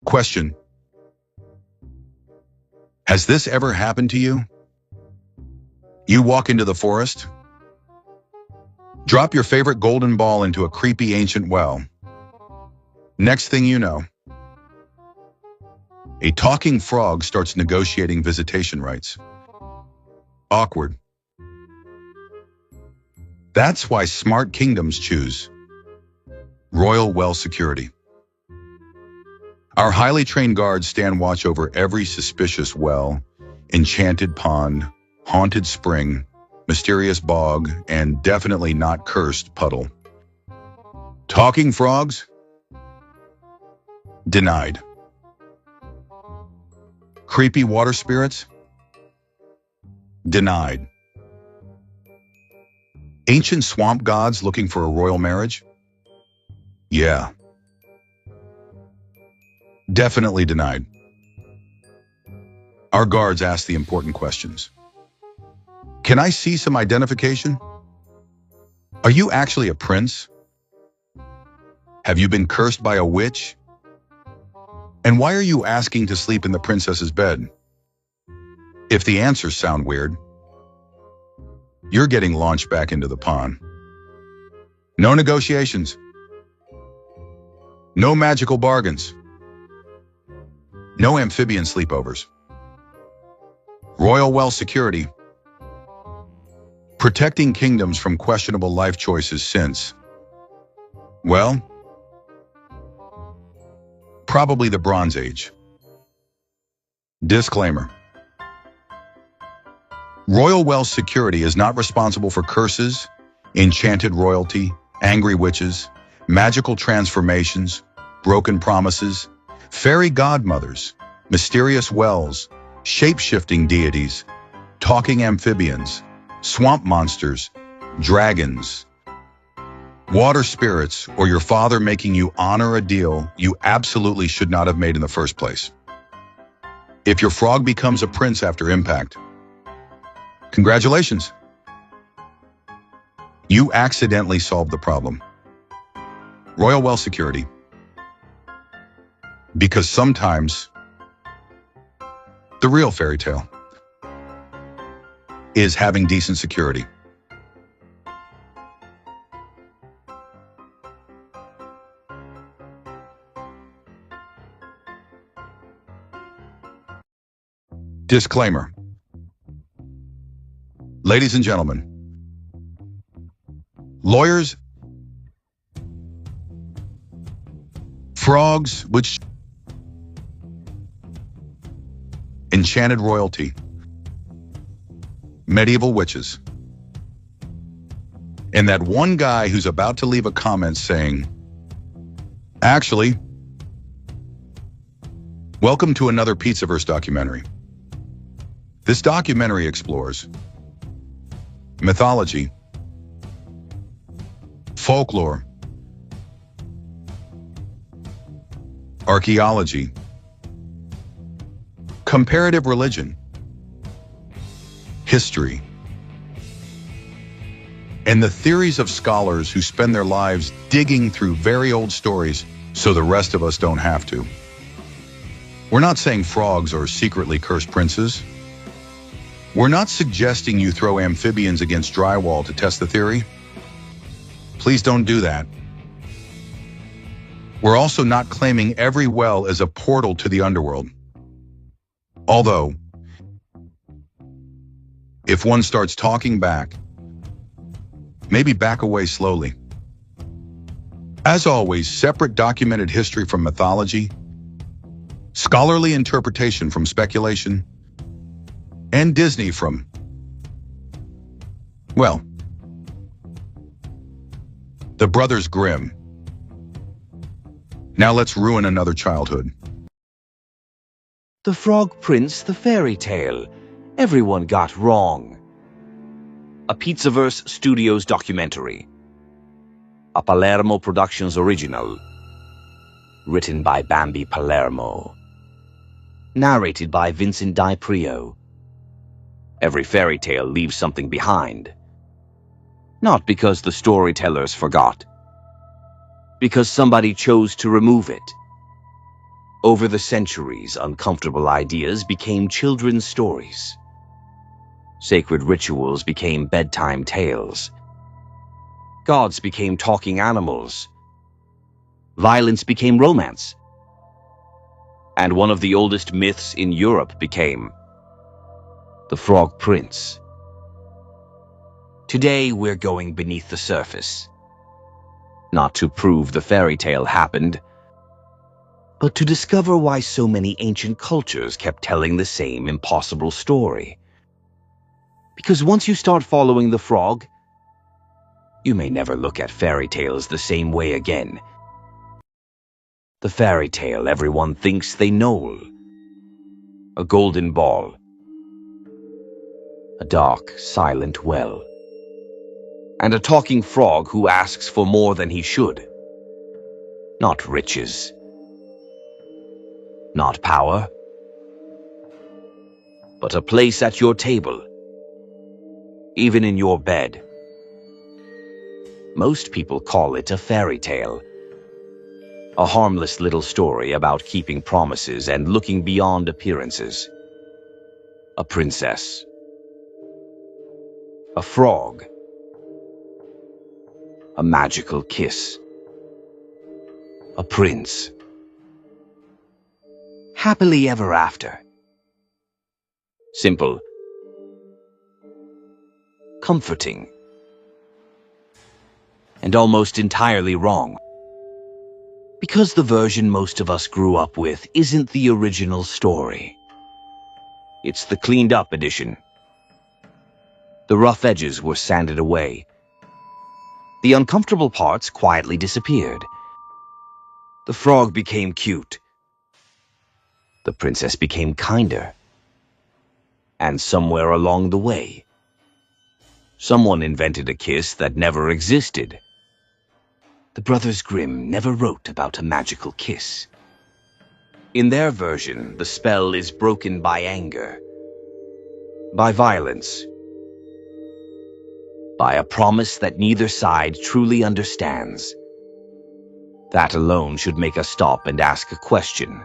Question: has this ever happened to you? You walk into the forest, drop your favorite golden ball into a creepy ancient well. Next thing you know, a talking frog starts negotiating visitation rights. Awkward. That's why smart kingdoms choose royal well security. Our highly trained guards stand watch over every suspicious well, enchanted pond, haunted spring, mysterious bog, and definitely not cursed puddle. Talking frogs? Denied. Creepy water spirits? Denied. Ancient swamp gods looking for a royal marriage? Yeah. Definitely denied. Our guards ask the important questions. Can I see some identification? Are you actually a prince? Have you been cursed by a witch? And why are you asking to sleep in the princess's bed? If the answers sound weird, you're getting launched back into the pond. No negotiations. No magical bargains. No amphibian sleepovers. Royal well security. Protecting kingdoms from questionable life choices since, well, probably the Bronze Age. Disclaimer. Royal well security is not responsible for curses, enchanted royalty, angry witches, magical transformations, broken promises, fairy godmothers, mysterious wells, shape-shifting deities, talking amphibians, swamp monsters, dragons, water spirits, or your father making you honor a deal you absolutely should not have made in the first place. If your frog becomes a prince after impact, congratulations. You accidentally solved the problem. Royal well security. Because sometimes the real fairy tale is having decent security. Disclaimer. Ladies and gentlemen, lawyers, frogs, which enchanted royalty, medieval witches, and that one guy who's about to leave a comment saying, actually, welcome to another Pizzaverse documentary. This documentary explores mythology, folklore, archaeology, comparative religion, history, and the theories of scholars who spend their lives digging through very old stories so the rest of us don't have to. We're not saying frogs are secretly cursed princes. We're not suggesting you throw amphibians against drywall to test the theory. Please don't do that. We're also not claiming every well is a portal to the underworld. Although, if one starts talking back, maybe back away slowly. As always, separate documented history from mythology, scholarly interpretation from speculation, and Disney from, well, the Brothers Grimm. Now let's ruin another childhood. The Frog Prince, the fairy tale. Everyone got wrong. A Pizzaverse Studios documentary. A Palermo Productions original. Written by Bambi Palermo. Narrated by Vincent Di Prio. Every fairy tale leaves something behind. Not because the storytellers forgot. Because somebody chose to remove it. Over the centuries, uncomfortable ideas became children's stories. Sacred rituals became bedtime tales. Gods became talking animals. Violence became romance. And one of the oldest myths in Europe became the Frog Prince. Today we're going beneath the surface. Not to prove the fairy tale happened, but to discover why so many ancient cultures kept telling the same impossible story. Because once you start following the frog, you may never look at fairy tales the same way again. The fairy tale everyone thinks they know. A golden ball. A dark, silent well. And a talking frog who asks for more than he should. Not riches. Not power. But a place at your table. Even in your bed. Most people call it a fairy tale. A harmless little story about keeping promises and looking beyond appearances. A princess. A frog. A magical kiss. A prince. Happily ever after. Simple. Comforting. And almost entirely wrong. Because the version most of us grew up with isn't the original story. It's the cleaned-up edition. The rough edges were sanded away. The uncomfortable parts quietly disappeared. The frog became cute. The princess became kinder. And somewhere along the way, someone invented a kiss that never existed. The Brothers Grimm never wrote about a magical kiss. In their version, the spell is broken by anger, by violence, by a promise that neither side truly understands. That alone should make us stop and ask a question.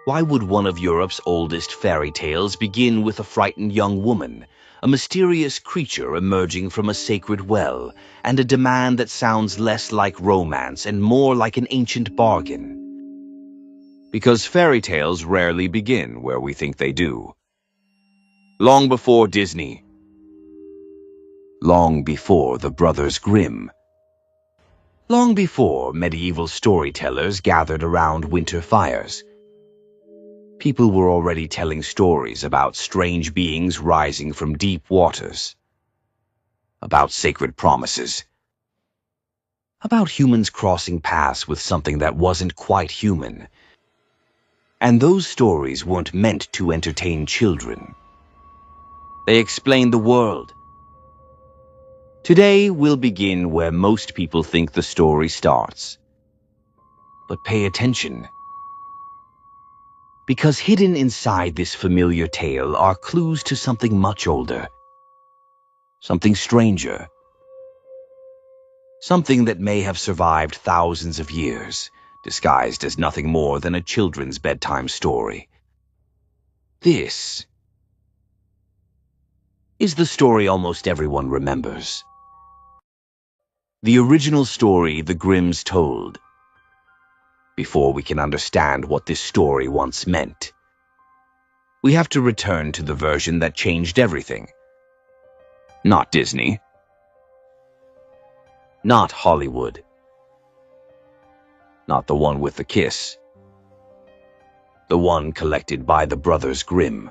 Why would one of Europe's oldest fairy tales begin with a frightened young woman, a mysterious creature emerging from a sacred well, and a demand that sounds less like romance and more like an ancient bargain? Because fairy tales rarely begin where we think they do. Long before Disney. Long before the Brothers Grimm. Long before medieval storytellers gathered around winter fires. People were already telling stories about strange beings rising from deep waters. About sacred promises. About humans crossing paths with something that wasn't quite human. And those stories weren't meant to entertain children. They explained the world. Today we'll begin where most people think the story starts. But pay attention. Because hidden inside this familiar tale are clues to something much older. Something stranger. Something that may have survived thousands of years, disguised as nothing more than a children's bedtime story. This is the story almost everyone remembers. The original story the Grimms told. Before we can understand what this story once meant, we have to return to the version that changed everything. Not Disney. Not Hollywood. Not the one with the kiss. The one collected by the Brothers Grimm.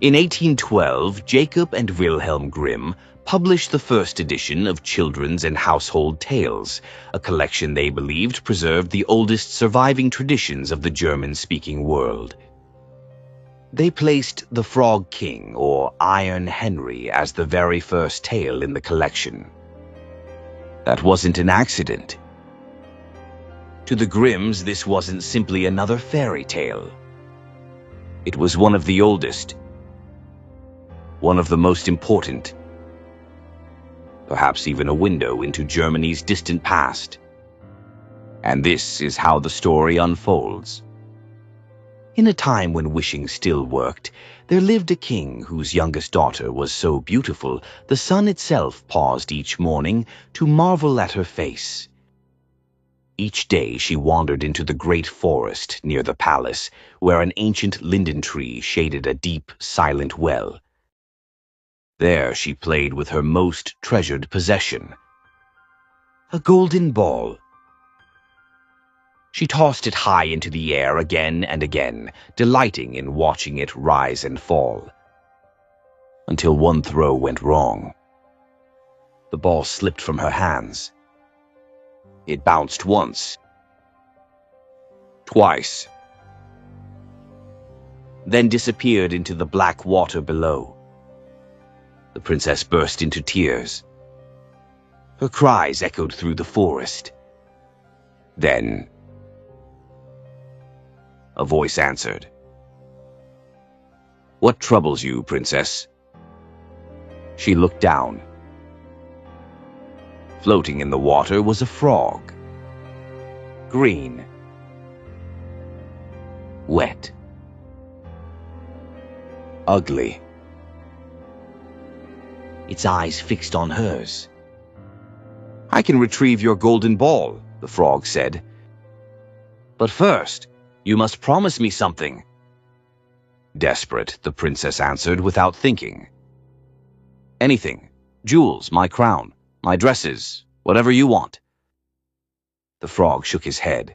In 1812, Jacob and Wilhelm Grimm published the first edition of Children's and Household Tales, a collection they believed preserved the oldest surviving traditions of the German-speaking world. They placed The Frog King, or Iron Henry, as the very first tale in the collection. That wasn't an accident. To the Grimms, this wasn't simply another fairy tale. It was one of the oldest, one of the most important, perhaps even a window into Germany's distant past. And this is how the story unfolds. In a time when wishing still worked, there lived a king whose youngest daughter was so beautiful the sun itself paused each morning to marvel at her face. Each day she wandered into the great forest near the palace, where an ancient linden tree shaded a deep, silent well. There she played with her most treasured possession, a golden ball. She tossed it high into the air again and again, delighting in watching it rise and fall. Until one throw went wrong. The ball slipped from her hands. It bounced once, twice, then disappeared into the black water below. The princess burst into tears. Her cries echoed through the forest. Then a voice answered. "What troubles you, princess?" She looked down. Floating in the water was a frog. Green. Wet. Ugly. Its eyes fixed on hers. "I can retrieve your golden ball," the frog said. "But first, you must promise me something." Desperate, the princess answered without thinking. "Anything. Jewels, my crown, my dresses, whatever you want." The frog shook his head.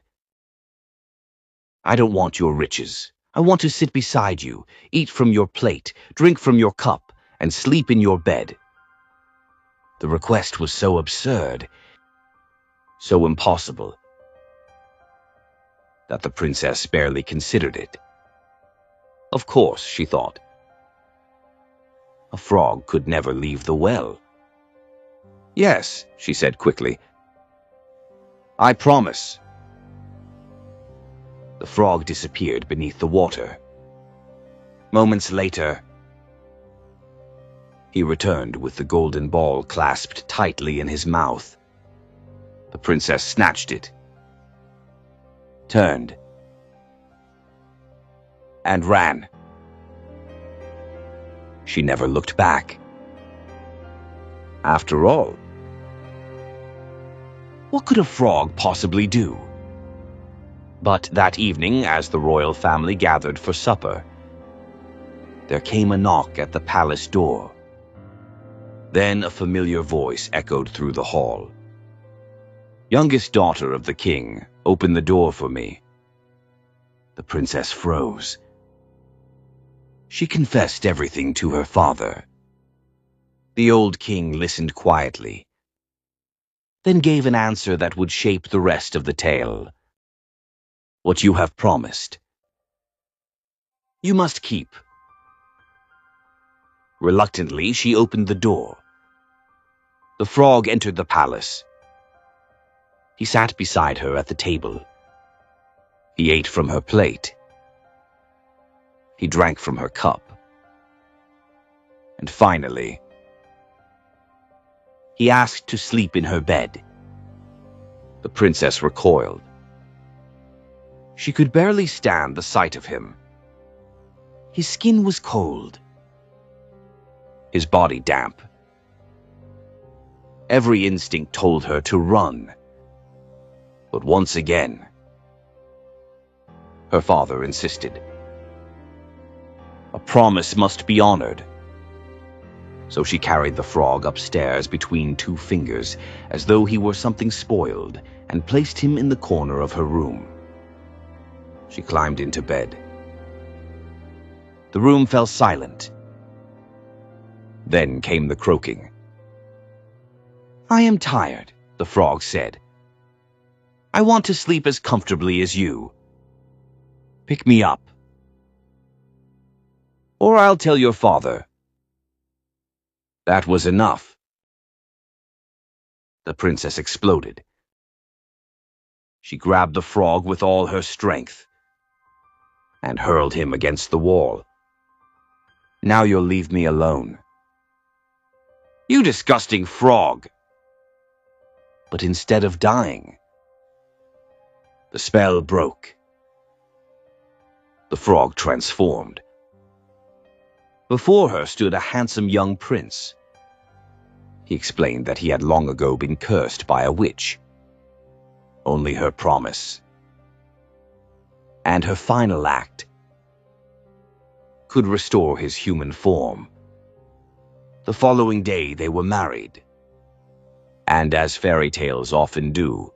"I don't want your riches. I want to sit beside you, eat from your plate, drink from your cup, and sleep in your bed." The request was so absurd, so impossible, that the princess barely considered it. Of course, she thought. A frog could never leave the well. "Yes," she said quickly. "I promise." The frog disappeared beneath the water. Moments later, he returned with the golden ball clasped tightly in his mouth. The princess snatched it, turned, and ran. She never looked back. After all, what could a frog possibly do? But that evening, as the royal family gathered for supper, there came a knock at the palace door. Then a familiar voice echoed through the hall. "Youngest daughter of the king, open the door for me." The princess froze. She confessed everything to her father. The old king listened quietly, then gave an answer that would shape the rest of the tale. "What you have promised, you must keep." Reluctantly, she opened the door. The frog entered the palace. He sat beside her at the table. He ate from her plate. He drank from her cup. And finally, he asked to sleep in her bed. The princess recoiled. She could barely stand the sight of him. His skin was cold, his body damp. Every instinct told her to run. But once again, her father insisted. A promise must be honored. So she carried the frog upstairs between two fingers, as though he were something spoiled, and placed him in the corner of her room. She climbed into bed. The room fell silent. Then came the croaking. "I am tired," the frog said. "I want to sleep as comfortably as you. Pick me up, or I'll tell your father." That was enough. The princess exploded. She grabbed the frog with all her strength and hurled him against the wall. "Now you'll leave me alone." "You disgusting frog!" But instead of dying, The spell broke. The frog transformed. Before her stood a handsome young prince. He explained that he had long ago been cursed by a witch. Only her promise and her final act could restore his human form. The following day they were married. And as fairy tales often do,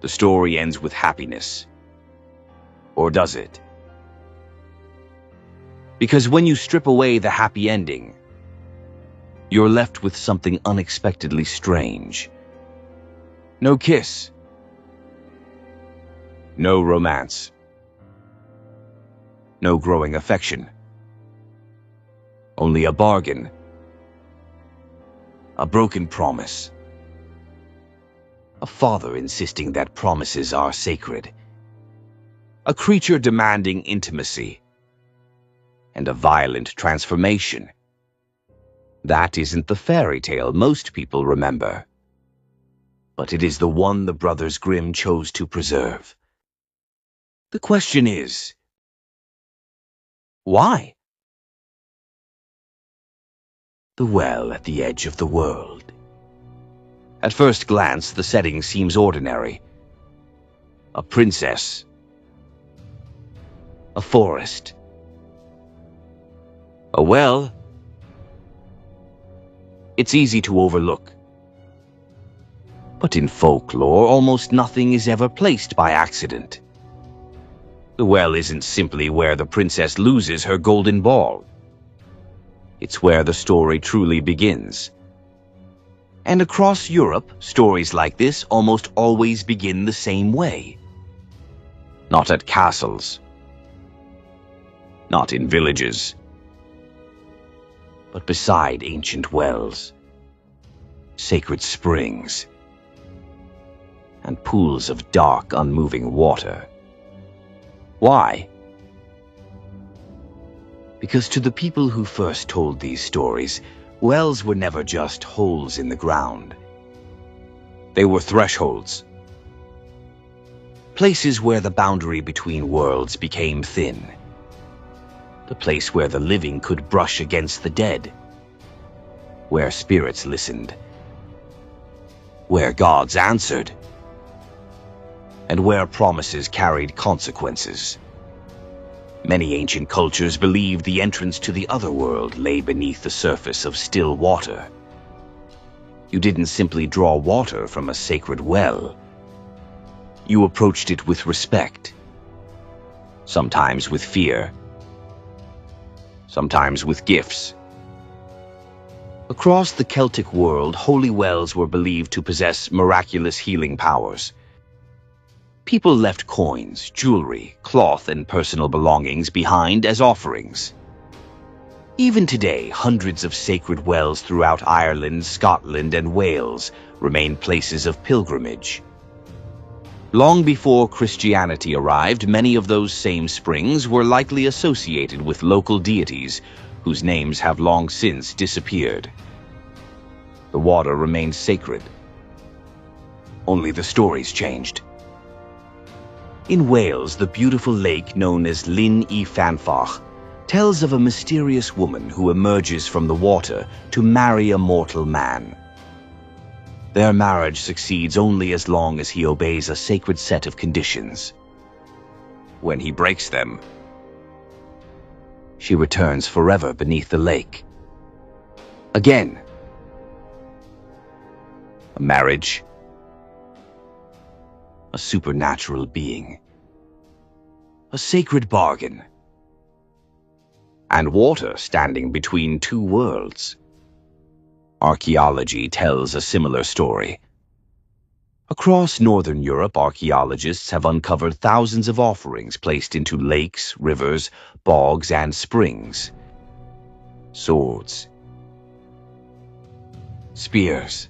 the story ends with happiness. Or does it? Because when you strip away the happy ending, you're left with something unexpectedly strange. No kiss. No romance. No growing affection. Only a bargain. A broken promise. A father insisting that promises are sacred. A creature demanding intimacy. And a violent transformation. That isn't the fairy tale most people remember. But it is the one the Brothers Grimm chose to preserve. The question is, why? The well at the edge of the world. At first glance, the setting seems ordinary. A princess. A forest. A well. It's easy to overlook. But in folklore, almost nothing is ever placed by accident. The well isn't simply where the princess loses her golden ball. It's where the story truly begins. And across Europe, stories like this almost always begin the same way. Not at castles. Not in villages. But beside ancient wells, sacred springs, and pools of dark, unmoving water. Why? Because to the people who first told these stories, wells were never just holes in the ground. They were thresholds. Places where the boundary between worlds became thin. The place where the living could brush against the dead. Where spirits listened. Where gods answered. And where promises carried consequences. Many ancient cultures believed the entrance to the other world lay beneath the surface of still water. You didn't simply draw water from a sacred well. You approached it with respect. Sometimes with fear. Sometimes with gifts. Across the Celtic world, holy wells were believed to possess miraculous healing powers. People left coins, jewelry, cloth, and personal belongings behind as offerings. Even today, hundreds of sacred wells throughout Ireland, Scotland, and Wales remain places of pilgrimage. Long before Christianity arrived, many of those same springs were likely associated with local deities whose names have long since disappeared. The water remained sacred. Only the stories changed. In Wales, the beautiful lake known as Llyn y Llanfach tells of a mysterious woman who emerges from the water to marry a mortal man. Their marriage succeeds only as long as he obeys a sacred set of conditions. When he breaks them, she returns forever beneath the lake. Again. A marriage. A supernatural being. A sacred bargain. And water standing between two worlds. Archaeology tells a similar story. Across northern Europe, archaeologists have uncovered thousands of offerings placed into lakes, rivers, bogs, and springs. Swords. Spears.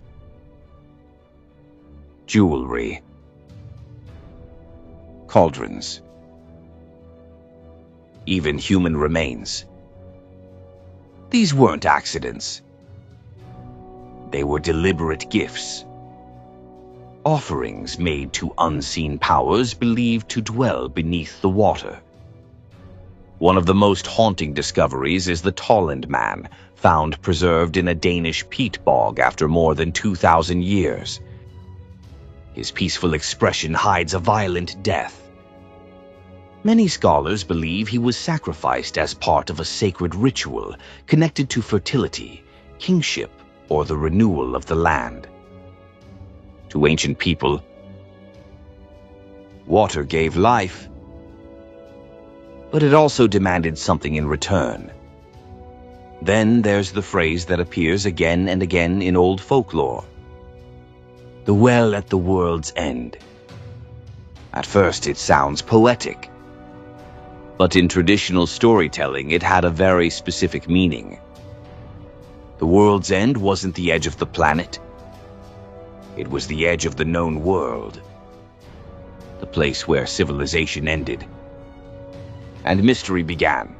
Jewelry. Cauldrons. Even human remains. These weren't accidents. They were deliberate gifts. offerings made to unseen powers believed to dwell beneath the water. One of the most haunting discoveries is the Tolland Man, found preserved in a Danish peat bog after more than 2,000 years. His peaceful expression hides a violent death. Many scholars believe he was sacrificed as part of a sacred ritual connected to fertility, kingship, or the renewal of the land. To ancient people, water gave life, but it also demanded something in return. Then there's the phrase that appears again and again in old folklore: the well at the world's end. At first it sounds poetic, but in traditional storytelling it had a very specific meaning. The world's end wasn't the edge of the planet. It was the edge of the known world, the place where civilization ended and mystery began.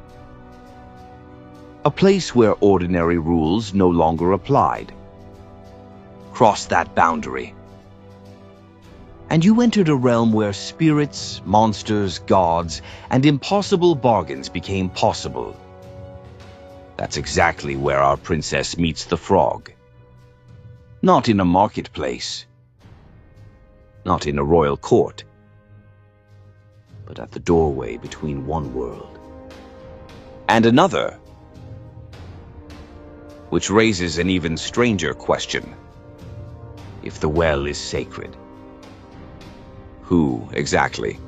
A place where ordinary rules no longer applied. Cross that boundary, and you entered a realm where spirits, monsters, gods, and impossible bargains became possible. That's exactly where our princess meets the frog. Not in a marketplace, not in a royal court, but at the doorway between one world and another. Which raises an even stranger question. If the well is sacred, who exactly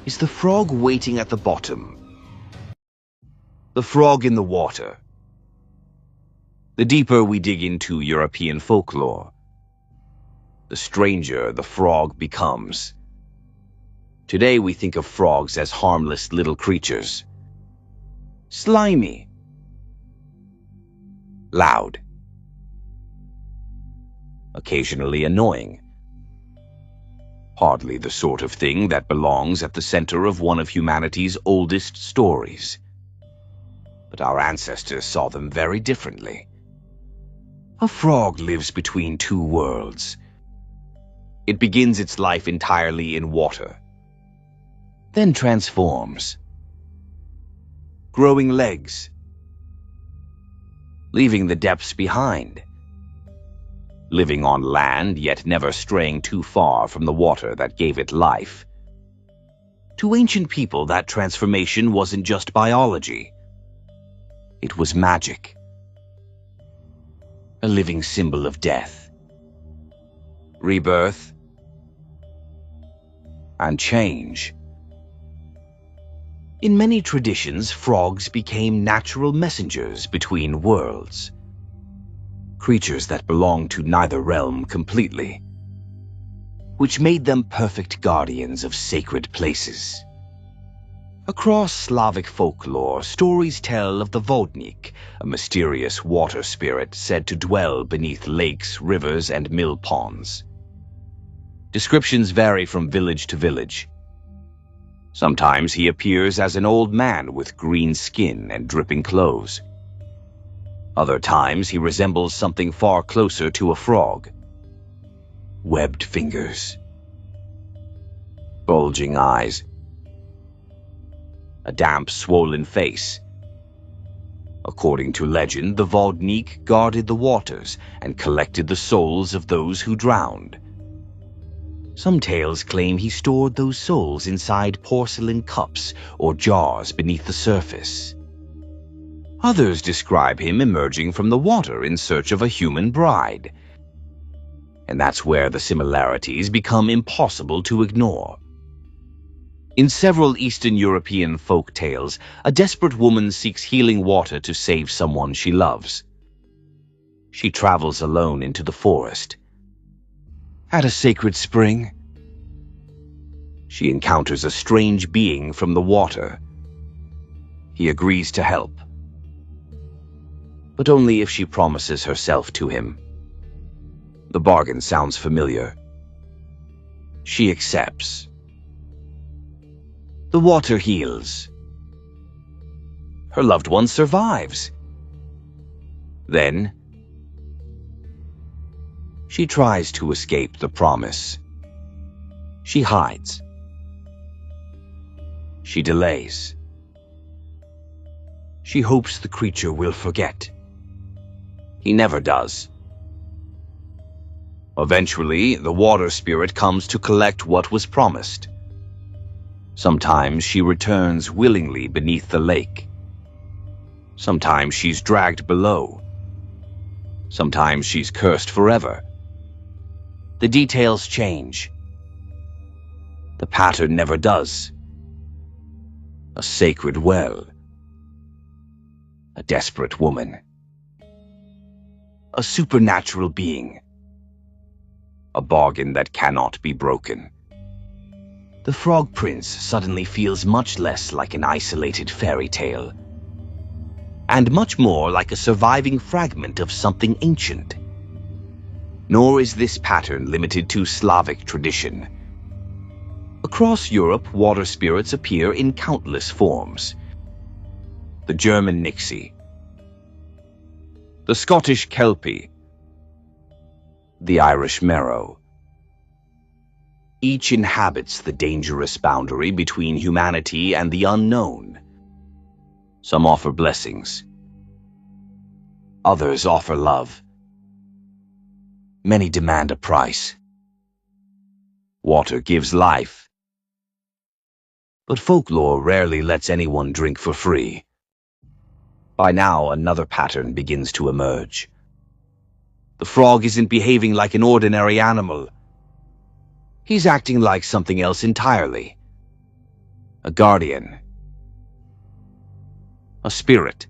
is the frog waiting at the bottom? The frog in the water. The deeper we dig into European folklore, the stranger the frog becomes. Today we think of frogs as harmless little creatures. Slimy. Loud. Occasionally annoying. Hardly the sort of thing that belongs at the center of one of humanity's oldest stories. But our ancestors saw them very differently. A frog lives between two worlds. It begins its life entirely in water, then transforms, growing legs, leaving the depths behind, living on land yet never straying too far from the water that gave it life. To ancient people, that transformation wasn't just biology. It was magic. A living symbol of death, rebirth, and change. In many traditions, frogs became natural messengers between worlds. Creatures that belonged to neither realm completely, which made them perfect guardians of sacred places. Across Slavic folklore, stories tell of the Vodnik, a mysterious water spirit said to dwell beneath lakes, rivers, and mill ponds. Descriptions vary from village to village. Sometimes he appears as an old man with green skin and dripping clothes. Other times he resembles something far closer to a frog. Webbed fingers, bulging eyes, a damp, swollen face. According to legend, the Vodnik guarded the waters and collected the souls of those who drowned. Some tales claim he stored those souls inside porcelain cups or jars beneath the surface. Others describe him emerging from the water in search of a human bride. And that's where the similarities become impossible to ignore. In several Eastern European folk tales, a desperate woman seeks healing water to save someone she loves. She travels alone into the forest. At a sacred spring, she encounters a strange being from the water. He agrees to help, but only if she promises herself to him. The bargain sounds familiar. She accepts. The water heals. Her loved one survives. Then, She tries to escape the promise. She hides. She delays. She hopes the creature will forget. He never does. Eventually, the water spirit comes to collect what was promised. Sometimes she returns willingly beneath the lake. Sometimes she's dragged below. Sometimes she's cursed forever. The details change. The pattern never does. A sacred well. A desperate woman. A supernatural being. A bargain that cannot be broken. The Frog Prince suddenly feels much less like an isolated fairy tale, and much more like a surviving fragment of something ancient. Nor is this pattern limited to Slavic tradition. Across Europe, water spirits appear in countless forms. The German Nixie, the Scottish Kelpie, the Irish Merrow. Each inhabits the dangerous boundary between humanity and the unknown. Some offer blessings. Others offer love. Many demand a price. Water gives life. But folklore rarely lets anyone drink for free. By now, another pattern begins to emerge. The frog isn't behaving like an ordinary animal. He's acting like something else entirely. A guardian. A spirit.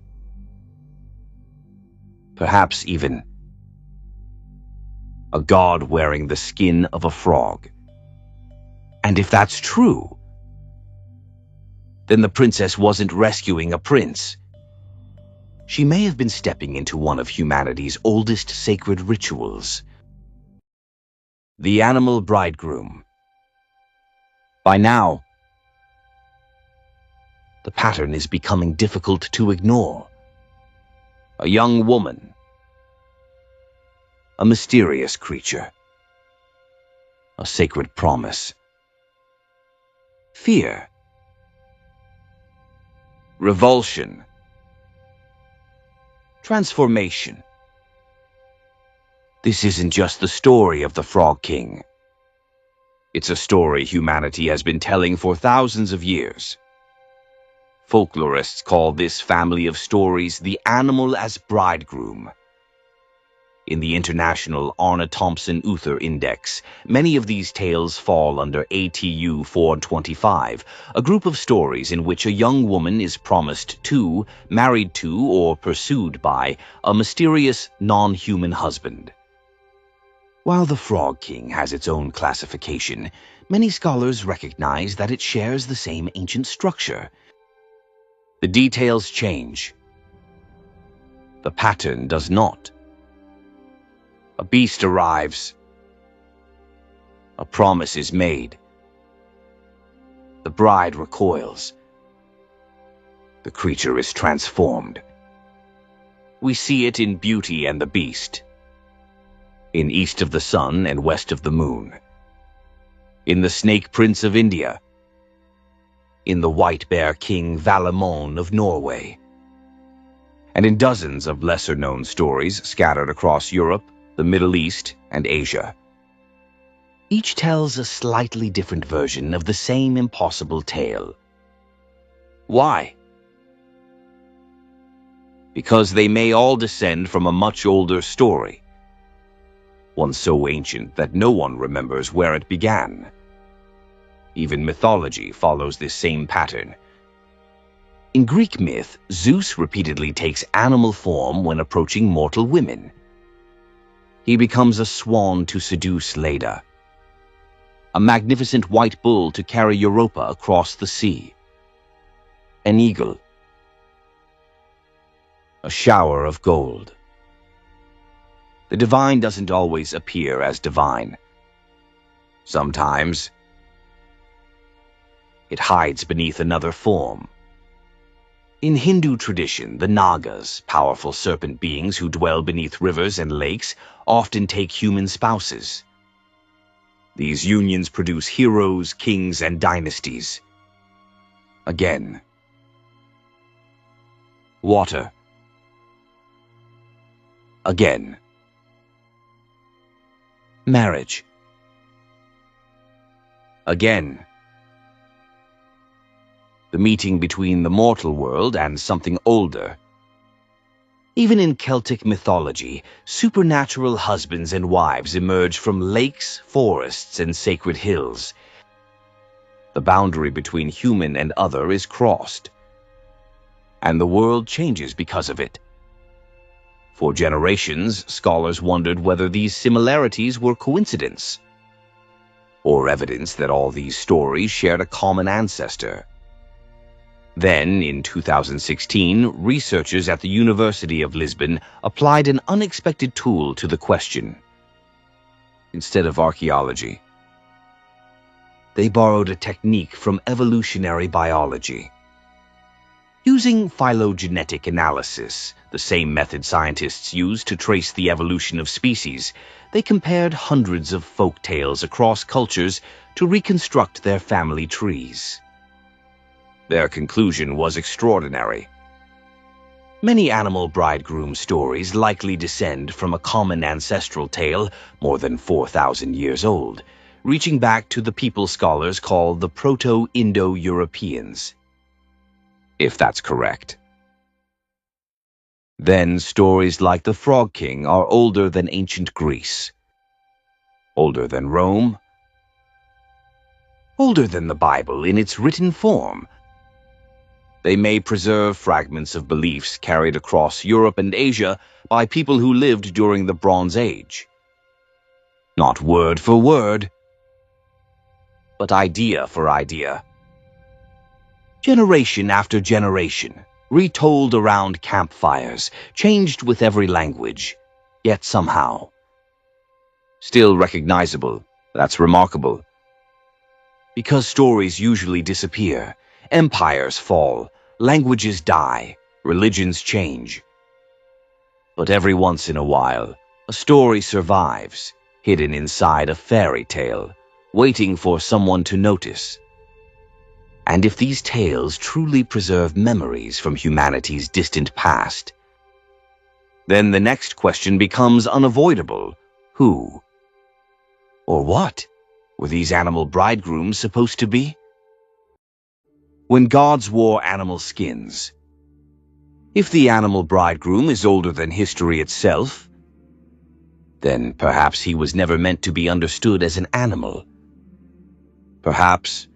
Perhaps even a god wearing the skin of a frog. And if that's true, then the princess wasn't rescuing a prince. She may have been stepping into one of humanity's oldest sacred rituals. The animal bridegroom. By now, the pattern is becoming difficult to ignore. A young woman. A mysterious creature. A sacred promise. Fear. Revulsion. Transformation. This isn't just the story of the Frog King. It's a story humanity has been telling for thousands of years. Folklorists call this family of stories the animal as bridegroom. In the International Arne Thompson Uther Index, many of these tales fall under ATU 425, a group of stories in which a young woman is promised to, married to, or pursued by a mysterious, non-human husband. While the Frog King has its own classification, many scholars recognize that it shares the same ancient structure. The details change. The pattern does not. A beast arrives. A promise is made. The bride recoils. The creature is transformed. We see it in Beauty and the Beast, in East of the Sun and West of the Moon, in the Snake Prince of India, in the White Bear King Valamon of Norway, and in dozens of lesser-known stories scattered across Europe, the Middle East, and Asia. Each tells a slightly different version of the same impossible tale. Why? Because they may all descend from a much older story, one so ancient that no one remembers where it began. Even mythology follows this same pattern. In Greek myth, Zeus repeatedly takes animal form when approaching mortal women. He becomes a swan to seduce Leda, a magnificent white bull to carry Europa across the sea, an eagle, a shower of gold. The divine doesn't always appear as divine. Sometimes it hides beneath another form. In Hindu tradition, the Nagas, powerful serpent beings who dwell beneath rivers and lakes, often take human spouses. These unions produce heroes, kings, and dynasties. Again. Water. Again. Marriage. Again. The meeting between the mortal world and something older. Even in Celtic mythology, supernatural husbands and wives emerge from lakes, forests, and sacred hills. The boundary between human and other is crossed, and the world changes because of it. For generations, scholars wondered whether these similarities were coincidence, or evidence that all these stories shared a common ancestor. Then, in 2016, researchers at the University of Lisbon applied an unexpected tool to the question. Instead of archaeology, they borrowed a technique from evolutionary biology. Using phylogenetic analysis, the same method scientists use to trace the evolution of species, they compared hundreds of folk tales across cultures to reconstruct their family trees. Their conclusion was extraordinary. Many animal bridegroom stories likely descend from a common ancestral tale more than 4,000 years old, reaching back to the people scholars call the Proto-Indo-Europeans. If that's correct. Then stories like the Frog King are older than ancient Greece, older than Rome, older than the Bible in its written form. They may preserve fragments of beliefs carried across Europe and Asia by people who lived during the Bronze Age. Not word for word, but idea for idea. Generation after generation, retold around campfires, changed with every language, yet somehow still recognizable. That's remarkable. Because stories usually disappear, empires fall, languages die, religions change. But every once in a while, a story survives, hidden inside a fairy tale, waiting for someone to notice. And if these tales truly preserve memories from humanity's distant past, then the next question becomes unavoidable. Who or what were these animal bridegrooms supposed to be? When gods wore animal skins, if the animal bridegroom is older than history itself, then perhaps he was never meant to be understood as an animal. Perhaps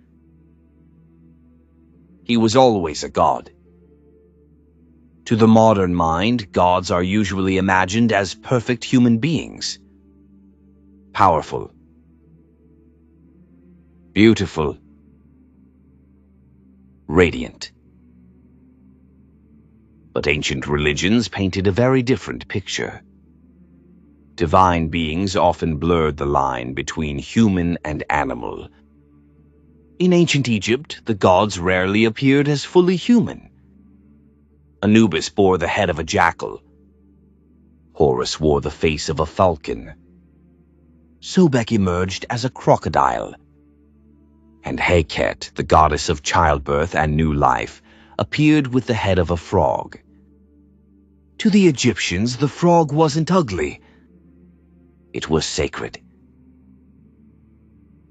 he was always a god. To the modern mind, gods are usually imagined as perfect human beings. Powerful. Beautiful. Radiant. But ancient religions painted a very different picture. Divine beings often blurred the line between human and animal. In ancient Egypt, the gods rarely appeared as fully human. Anubis bore the head of a jackal. Horus wore the face of a falcon. Sobek emerged as a crocodile. And Heket, the goddess of childbirth and new life, appeared with the head of a frog. To the Egyptians, the frog wasn't ugly. It was sacred.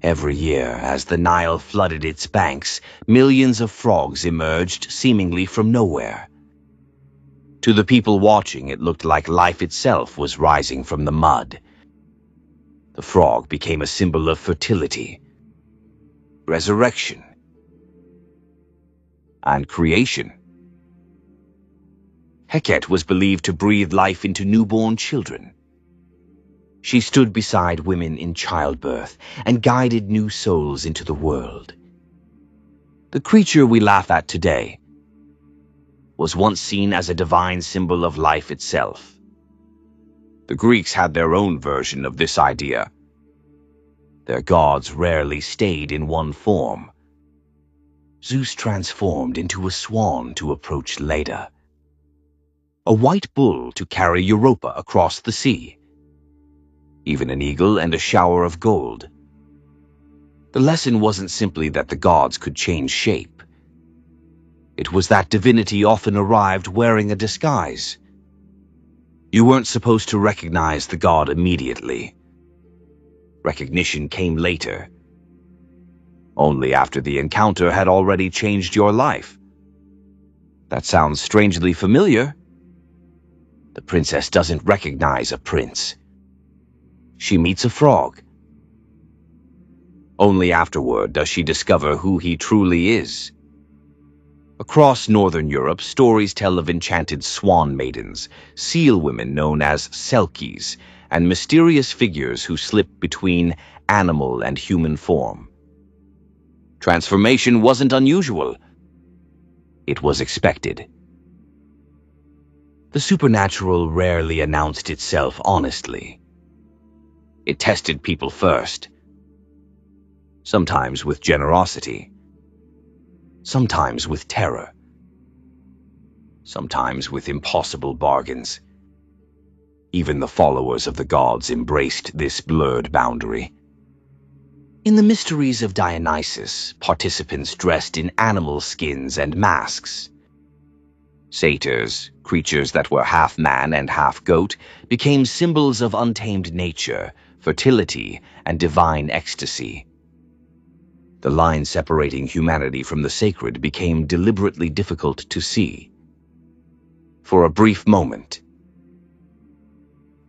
Every year, as the Nile flooded its banks, millions of frogs emerged seemingly from nowhere. To the people watching, it looked like life itself was rising from the mud. The frog became a symbol of fertility, resurrection, and creation. Heket was believed to breathe life into newborn children. She stood beside women in childbirth and guided new souls into the world. The creature we laugh at today was once seen as a divine symbol of life itself. The Greeks had their own version of this idea. Their gods rarely stayed in one form. Zeus transformed into a swan to approach Leda, a white bull to carry Europa across the sea, even an eagle and a shower of gold. The lesson wasn't simply that the gods could change shape. It was that divinity often arrived wearing a disguise. You weren't supposed to recognize the god immediately. Recognition came later, only after the encounter had already changed your life. That sounds strangely familiar. The princess doesn't recognize a prince. She meets a frog. Only afterward does she discover who he truly is. Across northern Europe, stories tell of enchanted swan maidens, seal women known as selkies, and mysterious figures who slip between animal and human form. Transformation wasn't unusual. It was expected. The supernatural rarely announced itself honestly. It tested people first, sometimes with generosity, sometimes with terror, sometimes with impossible bargains. Even the followers of the gods embraced this blurred boundary. In the mysteries of Dionysus, participants dressed in animal skins and masks. Satyrs, creatures that were half man and half goat, became symbols of untamed nature, fertility, and divine ecstasy. The line separating humanity from the sacred became deliberately difficult to see. For a brief moment,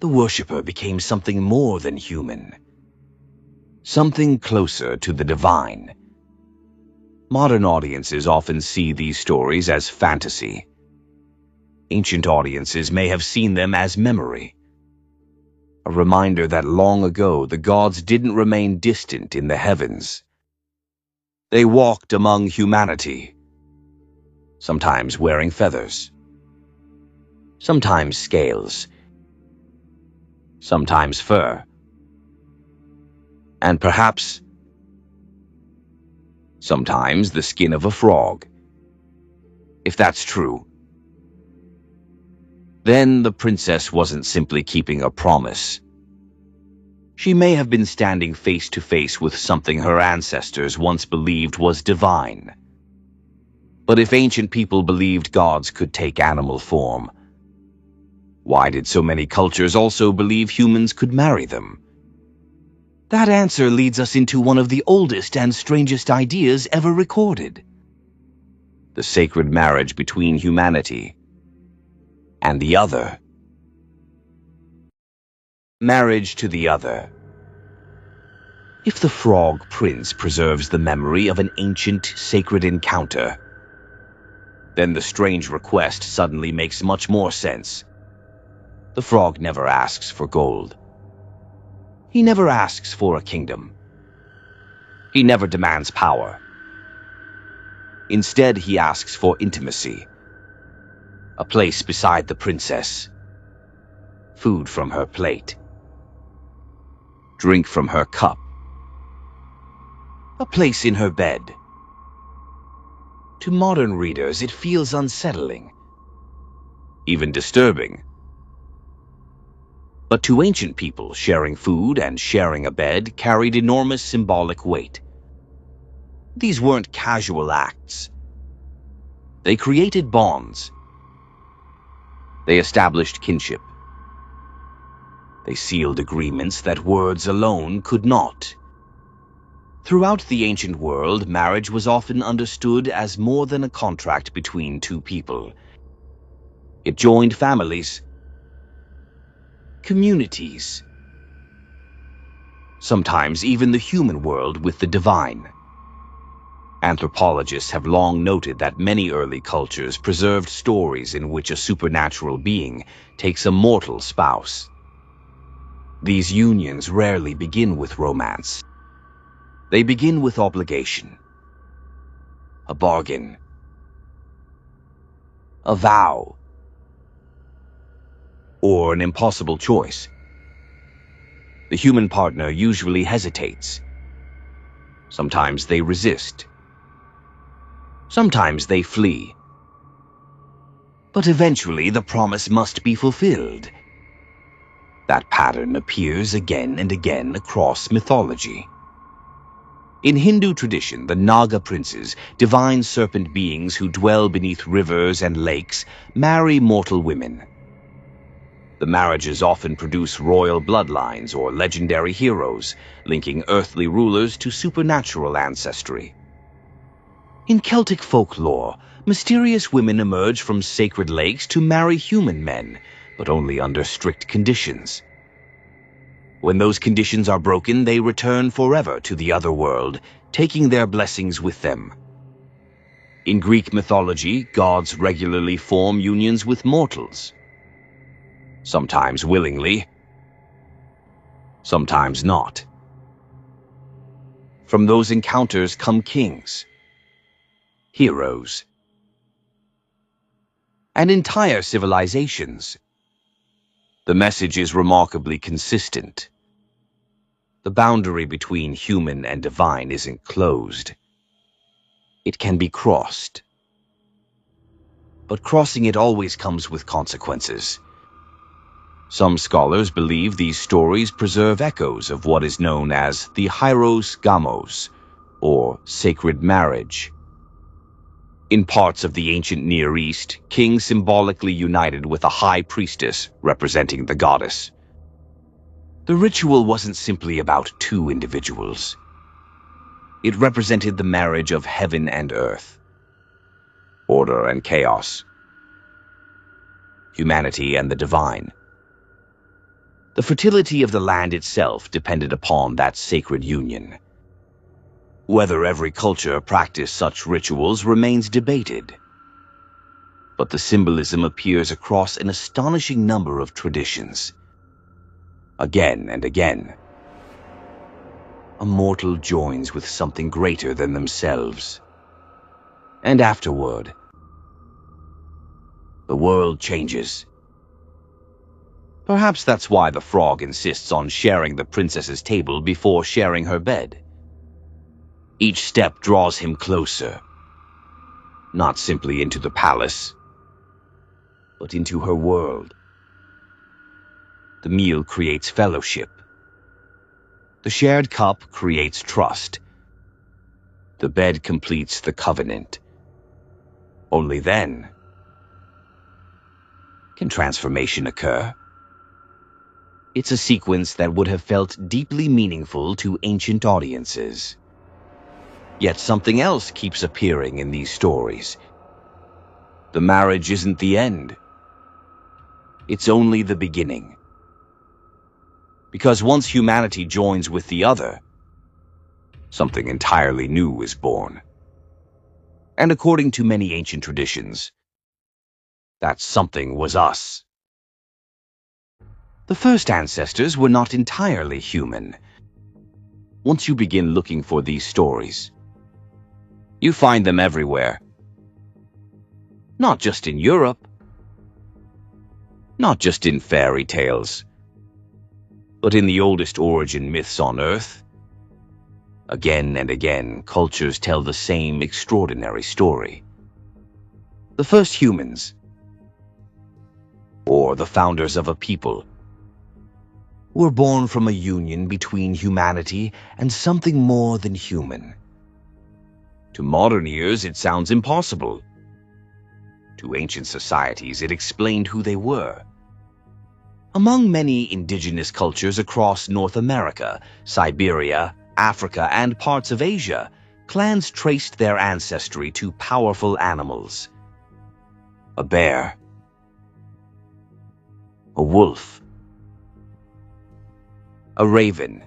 the worshipper became something more than human, something closer to the divine. Modern audiences often see these stories as fantasy. Ancient audiences may have seen them as memory, a reminder that long ago the gods didn't remain distant in the heavens. They walked among humanity, sometimes wearing feathers, sometimes scales, sometimes fur, and perhaps sometimes the skin of a frog. If that's true, then the princess wasn't simply keeping a promise. She may have been standing face to face with something her ancestors once believed was divine. But if ancient people believed gods could take animal form, why did so many cultures also believe humans could marry them? That answer leads us into one of the oldest and strangest ideas ever recorded: the sacred marriage between humanity and the other. Marriage to the other. If the Frog Prince preserves the memory of an ancient sacred encounter, then the strange request suddenly makes much more sense. The frog never asks for gold. He never asks for a kingdom. He never demands power. Instead, he asks for intimacy, a place beside the princess, food from her plate, drink from her cup, a place in her bed. To modern readers, it feels unsettling, even disturbing. But to ancient people, sharing food and sharing a bed carried enormous symbolic weight. These weren't casual acts. They created bonds. They established kinship. They sealed agreements that words alone could not. Throughout the ancient world, marriage was often understood as more than a contract between two people. It joined families, communities, sometimes even the human world with the divine. Anthropologists have long noted that many early cultures preserved stories in which a supernatural being takes a mortal spouse. These unions rarely begin with romance. They begin with obligation, a bargain, a vow, or an impossible choice. The human partner usually hesitates. Sometimes they resist. Sometimes they flee. But eventually the promise must be fulfilled. That pattern appears again and again across mythology. In Hindu tradition, the Naga princes, divine serpent beings who dwell beneath rivers and lakes, marry mortal women. The marriages often produce royal bloodlines or legendary heroes, linking earthly rulers to supernatural ancestry. In Celtic folklore, mysterious women emerge from sacred lakes to marry human men, but only under strict conditions. When those conditions are broken, they return forever to the other world, taking their blessings with them. In Greek mythology, gods regularly form unions with mortals. Sometimes willingly, sometimes not. From those encounters come kings, heroes, and entire civilizations. The message is remarkably consistent. The boundary between human and divine isn't closed. It can be crossed. But crossing it always comes with consequences. Some scholars believe these stories preserve echoes of what is known as the Hieros Gamos, or sacred marriage. In parts of the ancient Near East, kings symbolically united with a high priestess representing the goddess. The ritual wasn't simply about two individuals. It represented the marriage of heaven and earth, order and chaos, humanity and the divine. The fertility of the land itself depended upon that sacred union. Whether every culture practiced such rituals remains debated, but the symbolism appears across an astonishing number of traditions. Again and again, a mortal joins with something greater than themselves. And afterward, the world changes. Perhaps that's why the frog insists on sharing the princess's table before sharing her bed. Each step draws him closer, not simply into the palace, but into her world. The meal creates fellowship. The shared cup creates trust. The bed completes the covenant. Only then can transformation occur. It's a sequence that would have felt deeply meaningful to ancient audiences. Yet something else keeps appearing in these stories. The marriage isn't the end. It's only the beginning. Because once humanity joins with the other, something entirely new is born. And according to many ancient traditions, that something was us. The first ancestors were not entirely human. Once you begin looking for these stories, you find them everywhere. Not just in Europe, not just in fairy tales, but in the oldest origin myths on Earth. Again and again, cultures tell the same extraordinary story. The first humans, or the founders of a people, were born from a union between humanity and something more than human. To modern ears, it sounds impossible. To ancient societies, it explained who they were. Among many indigenous cultures across North America, Siberia, Africa, and parts of Asia, clans traced their ancestry to powerful animals. A bear, a wolf, a raven,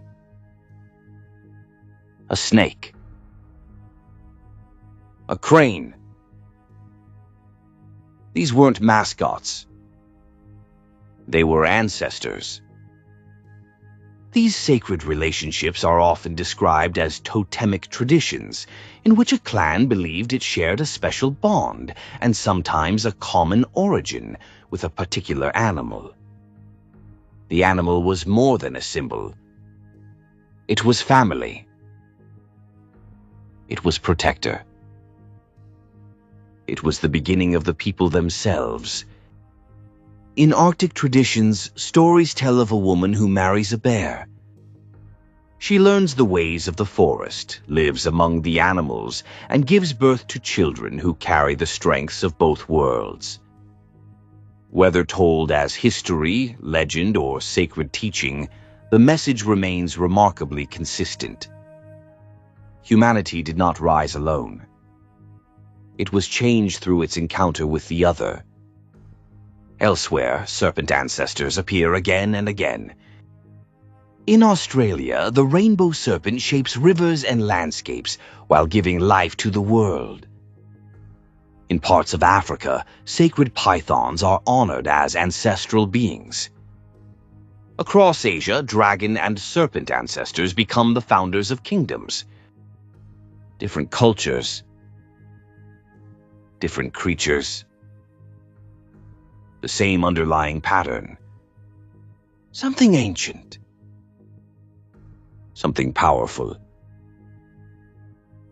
a snake, a crane. These weren't mascots. They were ancestors. These sacred relationships are often described as totemic traditions, in which a clan believed it shared a special bond and sometimes a common origin with a particular animal. The animal was more than a symbol. It was family. It was protector. It was the beginning of the people themselves. In Arctic traditions, stories tell of a woman who marries a bear. She learns the ways of the forest, lives among the animals, and gives birth to children who carry the strengths of both worlds. Whether told as history, legend, or sacred teaching, the message remains remarkably consistent. Humanity did not rise alone. It was changed through its encounter with the other. Elsewhere, serpent ancestors appear again and again. In Australia, the rainbow serpent shapes rivers and landscapes while giving life to the world. In parts of Africa, sacred pythons are honored as ancestral beings. Across Asia, dragon and serpent ancestors become the founders of kingdoms. Different cultures, different creatures, the same underlying pattern. Something ancient, something powerful,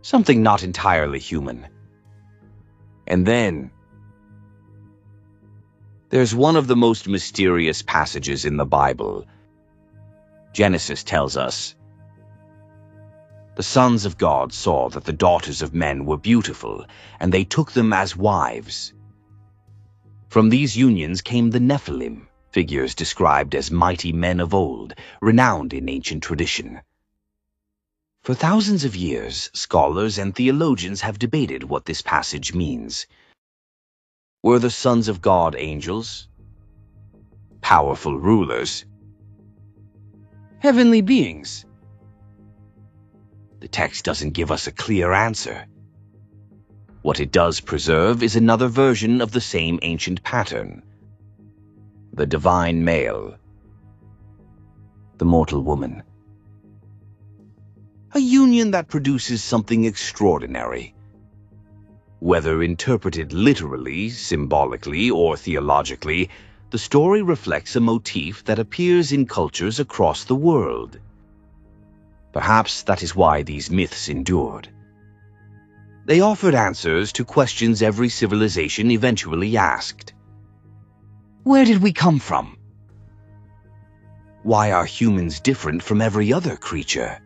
something not entirely human. And then, there's one of the most mysterious passages in the Bible. Genesis tells us, "The sons of God saw that the daughters of men were beautiful, and they took them as wives. From these unions came the Nephilim, figures described as mighty men of old, renowned in ancient tradition." For thousands of years, scholars and theologians have debated what this passage means. Were the sons of God angels? Powerful rulers? Heavenly beings? The text doesn't give us a clear answer. What it does preserve is another version of the same ancient pattern. The divine male, the mortal woman. A union that produces something extraordinary. Whether interpreted literally, symbolically, or theologically, the story reflects a motif that appears in cultures across the world. Perhaps that is why these myths endured. They offered answers to questions every civilization eventually asked. Where did we come from? Why are humans different from every other creature?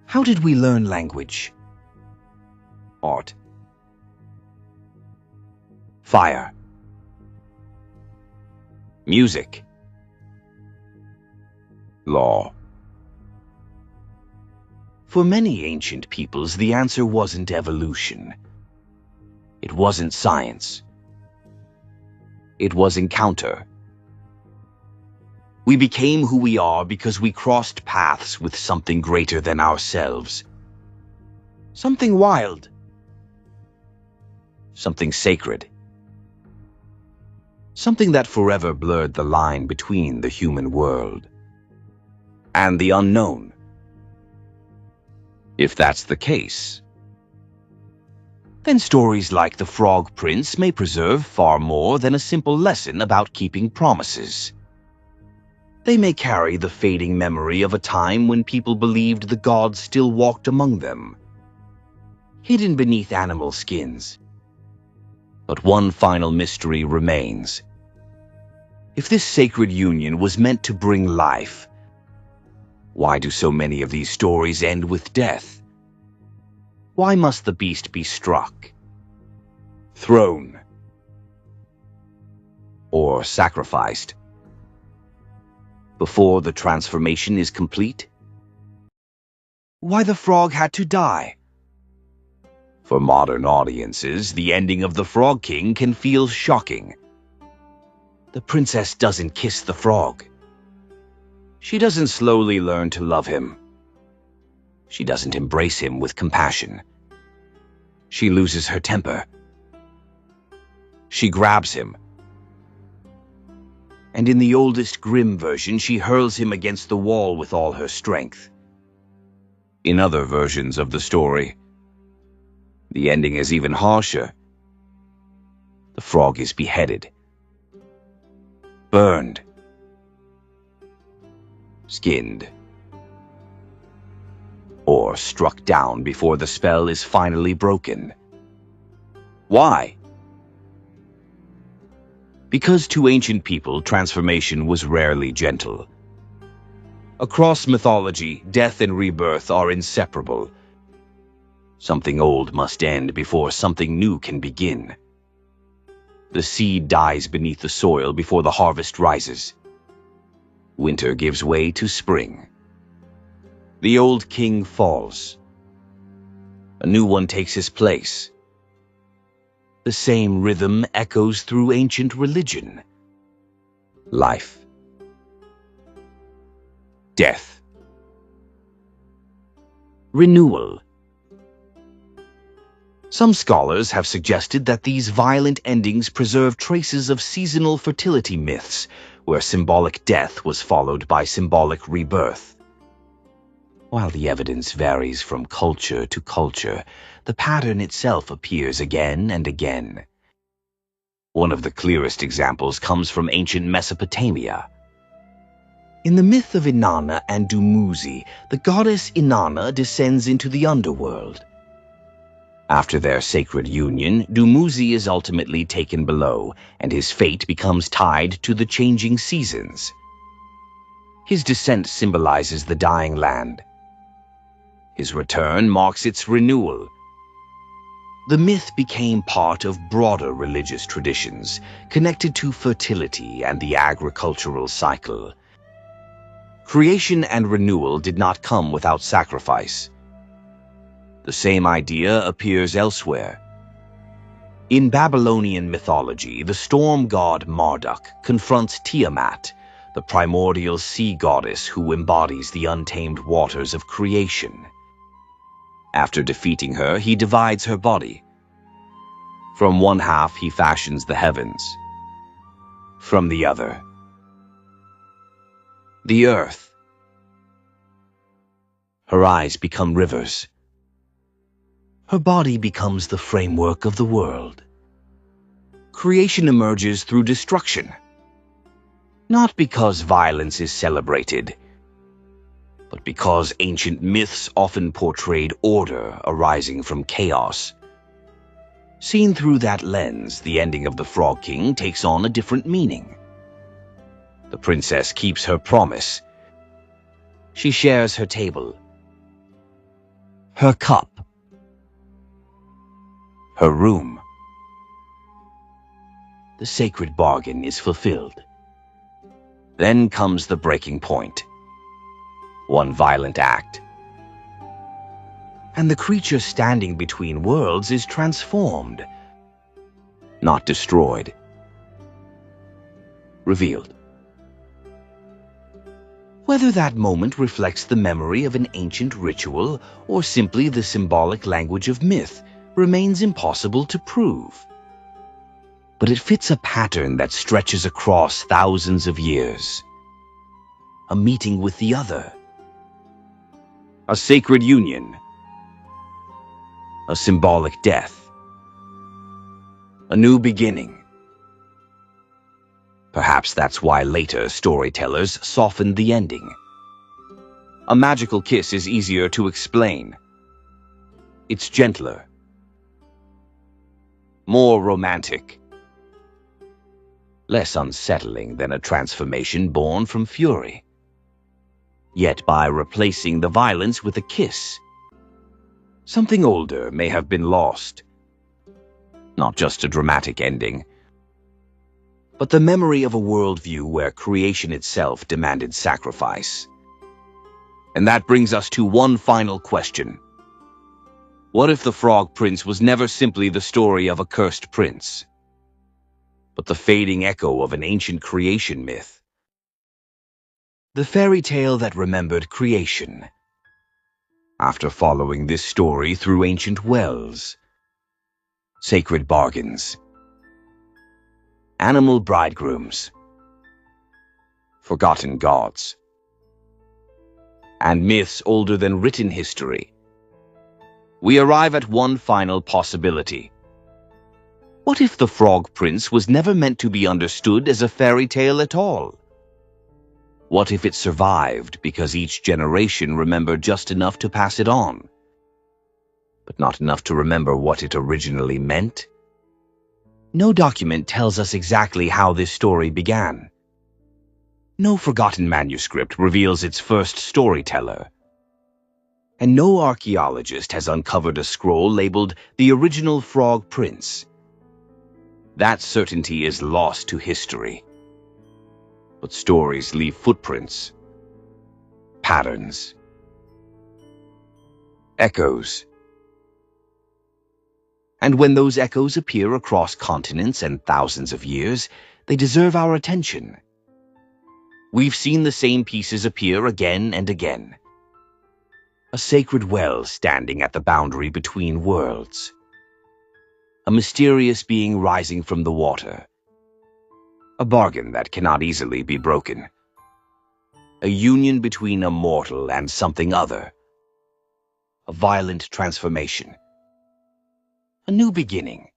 How did we learn language? Art. Fire. Music. Law. For many ancient peoples, the answer wasn't evolution. It wasn't science. It was encounter. We became who we are because we crossed paths with something greater than ourselves. Something wild. Something sacred. Something that forever blurred the line between the human world and the unknown. If that's the case, then stories like The Frog Prince may preserve far more than a simple lesson about keeping promises. They may carry the fading memory of a time when people believed the gods still walked among them, hidden beneath animal skins. But one final mystery remains. If this sacred union was meant to bring life, why do so many of these stories end with death? Why must the beast be struck, thrown, or sacrificed before the transformation is complete? Why the frog had to die? For modern audiences, the ending of The Frog King can feel shocking. The princess doesn't kiss the frog. She doesn't slowly learn to love him. She doesn't embrace him with compassion. She loses her temper. She grabs him. And in the oldest Grimm version, she hurls him against the wall with all her strength. In other versions of the story, the ending is even harsher. The frog is beheaded, burned, skinned, or struck down before the spell is finally broken. Why? Because to ancient people, transformation was rarely gentle. Across mythology, death and rebirth are inseparable. Something old must end before something new can begin. The seed dies beneath the soil before the harvest rises. Winter gives way to spring. The old king falls. A new one takes his place. The same rhythm echoes through ancient religion. Life. Death. Renewal. Some scholars have suggested that these violent endings preserve traces of seasonal fertility myths, where symbolic death was followed by symbolic rebirth. While the evidence varies from culture to culture, the pattern itself appears again and again. One of the clearest examples comes from ancient Mesopotamia. In the myth of Inanna and Dumuzi, the goddess Inanna descends into the underworld. After their sacred union, Dumuzi is ultimately taken below, and his fate becomes tied to the changing seasons. His descent symbolizes the dying land. His return marks its renewal. The myth became part of broader religious traditions, connected to fertility and the agricultural cycle. Creation and renewal did not come without sacrifice. The same idea appears elsewhere. In Babylonian mythology, the storm god Marduk confronts Tiamat, the primordial sea goddess who embodies the untamed waters of creation. After defeating her, he divides her body. From one half, he fashions the heavens. From the other, the earth. Her eyes become rivers. Her body becomes the framework of the world. Creation emerges through destruction. Not because violence is celebrated, but because ancient myths often portrayed order arising from chaos. Seen through that lens, the ending of The Frog King takes on a different meaning. The princess keeps her promise. She shares her table, her cup, her room. The sacred bargain is fulfilled. Then comes the breaking point. One violent act, and the creature standing between worlds is transformed, not destroyed, revealed. Whether that moment reflects the memory of an ancient ritual or simply the symbolic language of myth remains impossible to prove. But it fits a pattern that stretches across thousands of years. A meeting with the other. A sacred union. A symbolic death. A new beginning. Perhaps that's why later storytellers softened the ending. A magical kiss is easier to explain. It's gentler. More romantic. Less unsettling than a transformation born from fury. Yet by replacing the violence with a kiss, something older may have been lost. Not just a dramatic ending, but the memory of a worldview where creation itself demanded sacrifice. And that brings us to one final question. What if The Frog Prince was never simply the story of a cursed prince, but the fading echo of an ancient creation myth? The fairy tale that remembered creation. After following this story through ancient wells, sacred bargains, animal bridegrooms, forgotten gods, and myths older than written history, we arrive at one final possibility. What if The Frog Prince was never meant to be understood as a fairy tale at all? What if it survived because each generation remembered just enough to pass it on, but not enough to remember what it originally meant? No document tells us exactly how this story began. No forgotten manuscript reveals its first storyteller. And no archaeologist has uncovered a scroll labeled The Original Frog Prince. That certainty is lost to history. But stories leave footprints, patterns, echoes. And when those echoes appear across continents and thousands of years, they deserve our attention. We've seen the same pieces appear again and again. A sacred well standing at the boundary between worlds. A mysterious being rising from the water. A bargain that cannot easily be broken. A union between a mortal and something other. A violent transformation. A new beginning.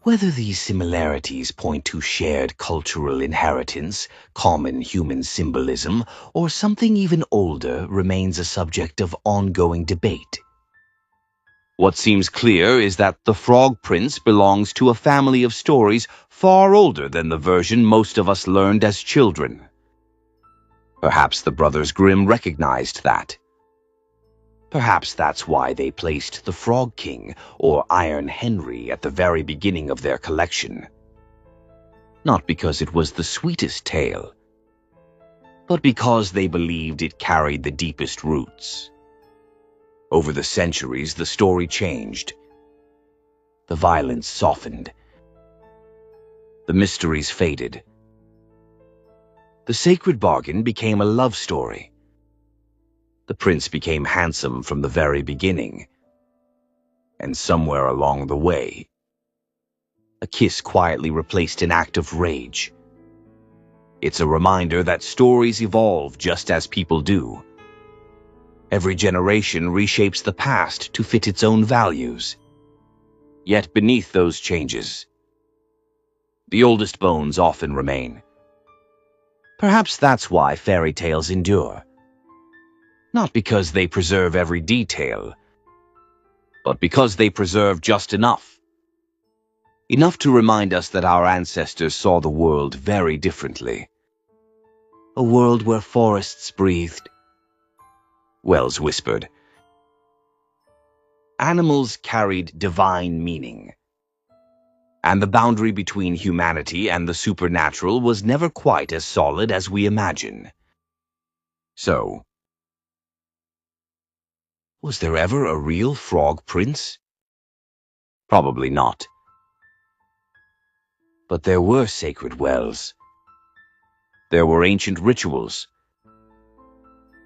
Whether these similarities point to shared cultural inheritance, common human symbolism, or something even older remains a subject of ongoing debate. What seems clear is that the Frog Prince belongs to a family of stories far older than the version most of us learned as children. Perhaps the Brothers Grimm recognized that. Perhaps that's why they placed the Frog King, or Iron Henry, at the very beginning of their collection. Not because it was the sweetest tale, but because they believed it carried the deepest roots. Over the centuries, the story changed. The violence softened. The mysteries faded. The sacred bargain became a love story. The prince became handsome from the very beginning. And somewhere along the way, a kiss quietly replaced an act of rage. It's a reminder that stories evolve just as people do. Every generation reshapes the past to fit its own values. Yet beneath those changes, the oldest bones often remain. Perhaps that's why fairy tales endure. Not because they preserve every detail, but because they preserve just enough. Enough to remind us that our ancestors saw the world very differently. A world where forests breathed, wells whispered. Animals carried divine meaning. And the boundary between humanity and the supernatural was never quite as solid as we imagine. So, was there ever a real frog prince? Probably not. But there were sacred wells. There were ancient rituals.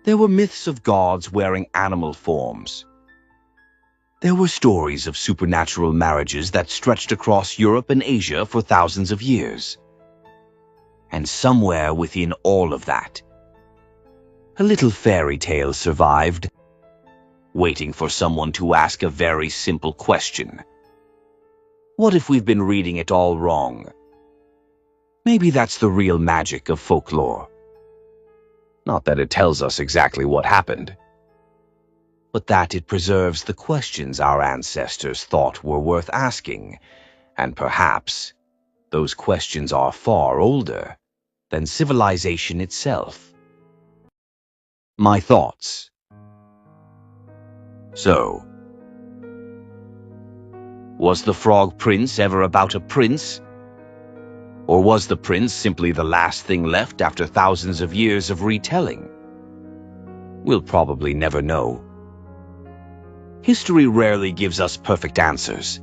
There were myths of gods wearing animal forms. There were stories of supernatural marriages that stretched across Europe and Asia for thousands of years. And somewhere within all of that, a little fairy tale survived, waiting for someone to ask a very simple question. What if we've been reading it all wrong? Maybe that's the real magic of folklore. Not that it tells us exactly what happened, but that it preserves the questions our ancestors thought were worth asking, and perhaps those questions are far older than civilization itself. My thoughts. So, was the Frog Prince ever about a prince? Or was the prince simply the last thing left after thousands of years of retelling? We'll probably never know. History rarely gives us perfect answers,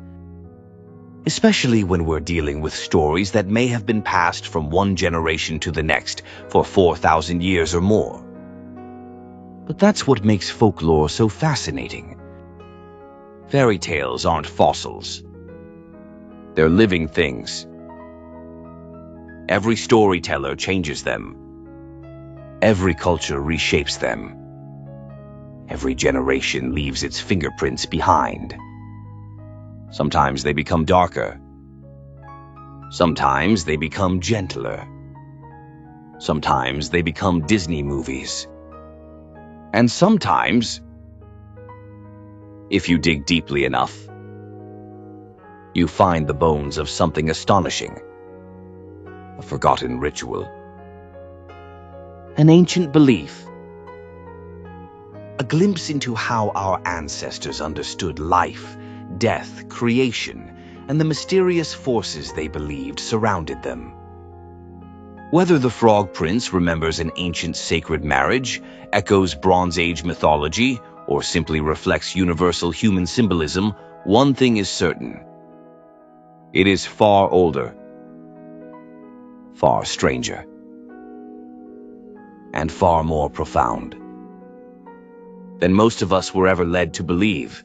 especially when we're dealing with stories that may have been passed from one generation to the next for 4,000 years or more. But that's what makes folklore so fascinating. Fairy tales aren't fossils. They're living things. Every storyteller changes them. Every culture reshapes them. Every generation leaves its fingerprints behind. Sometimes they become darker. Sometimes they become gentler. Sometimes they become Disney movies. And sometimes, if you dig deeply enough, you find the bones of something astonishing. A forgotten ritual. An ancient belief. A glimpse into how our ancestors understood life, death, creation, and the mysterious forces they believed surrounded them. Whether the Frog Prince remembers an ancient sacred marriage, echoes Bronze Age mythology, or simply reflects universal human symbolism, one thing is certain. It is far older, far stranger, and far more profound than most of us were ever led to believe.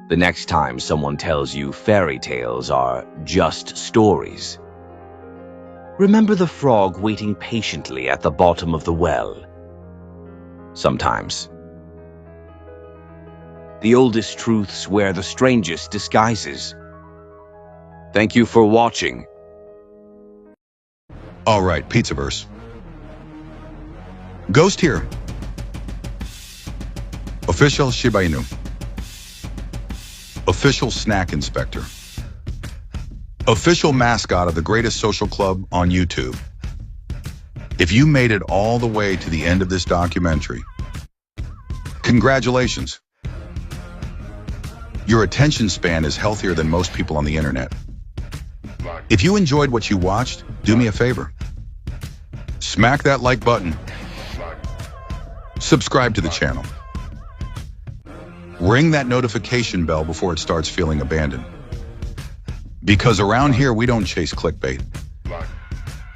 The next time someone tells you fairy tales are just stories, remember the frog waiting patiently at the bottom of the well. Sometimes, the oldest truths wear the strangest disguises. Thank you for watching. All right, Pizzaverse. Ghost here. Official Shiba Inu. Official snack inspector. Official mascot of the greatest social club on YouTube. If you made it all the way to the end of this documentary, congratulations. Your attention span is healthier than most people on the internet. If you enjoyed what you watched, do me a favor. Smack that like button. Subscribe to the channel. Ring that notification bell before it starts feeling abandoned. Because around here, we don't chase clickbait.